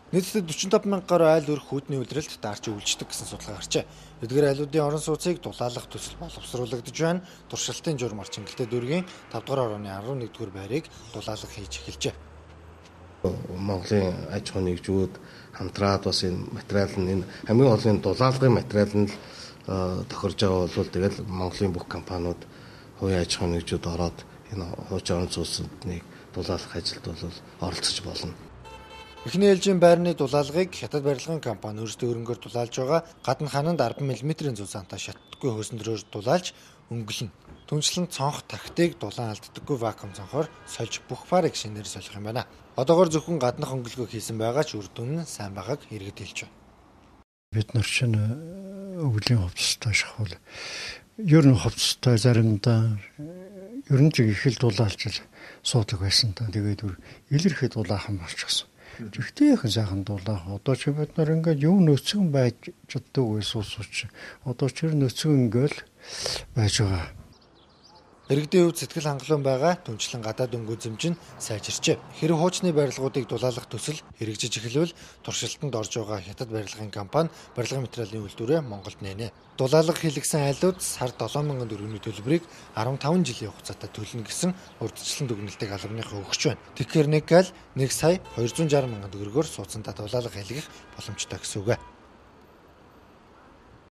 Нийтдээ 45 мянга гаруй айл өрх хүүдний улиралд даарч өвлждөг гэсэн судалгаа гарчээ. Эдгээр айлуудын орон сууцыг дулаалгах төсөл боловсруулагдж байна. Туршилтын журам Арчингалтай дүүргийн 5 дугаар орооны 11 дугаар байрыг дулаалга хийж эхэлжээ. Монголын аж ахуй нэгжүүд хамтраад бас энэ материал нь хамгийн гол нь дулаалгын материал нь тохирж байгаа бол тэгэл Монголын бүх компаниуд хувийн аж ахуй нэгжүүд ороод энэ хуучин орон сууцны дулаалгах ажилд бол оролцож болно. Эхний ээлжийн байрны дулаалгыг хятад барилгын компани өөрсдөө хөрөнгөөр дулаалж байгаа. Гадна хананд 10 мм-ийн зузаантай шатдаггүй хөөсөндрөөр дулаалж өнгөлнө. Түншлэн цонх тахтыг дулаан алддаггүй вакуум цонхоор сольж бүх фарыг шинээр солих юм байна. Одоогоор зөвхөн гаднах өнгөлгөө хийсэн байгаа ч үр дүн нь сайн байгааг иргэд хэлж байна. Бид нар чинь өвлийн хувцастай шахвал ер нь хувцастай заримдаа ер нь их л дулаалж суудаг байсан та. Тэгээд илэрхэд дулаахан болчихсон. Жигтэйхэн сайхан дулаах. Одоо ч бид нар ингээд юу нөөцгөн байж чаддаг байсан уусууч. Одоо ч нөөцгөн ингээл байж байгаа. Иргэдийн хувьд сэтгэл хангалуун байгаа. Түнчлэн гадаад өнгө зэмжин сайжирчээ. Хэрэв хуучны барилгуудыг дулаалгах төсөл хэрэгжиж эхлэвэл туршилтанд орж байгаа хятад барилгын компани барилгын материалын үйлдвэрээ Монголд нээнэ. Дулаалга хийлгсэн айлууд сард 7,000 төгрөгийн төлбөрийг 15 жилийн хугацаатай төлнө гэсэн урьдчилан дүгнэлтийг албаныхан өгч байна. Тэгэхээр нэг гал 1 сая 260 мянган төгрөгөөр сууцандаа дулаалга хийлгэх боломжтой гэсэн үг.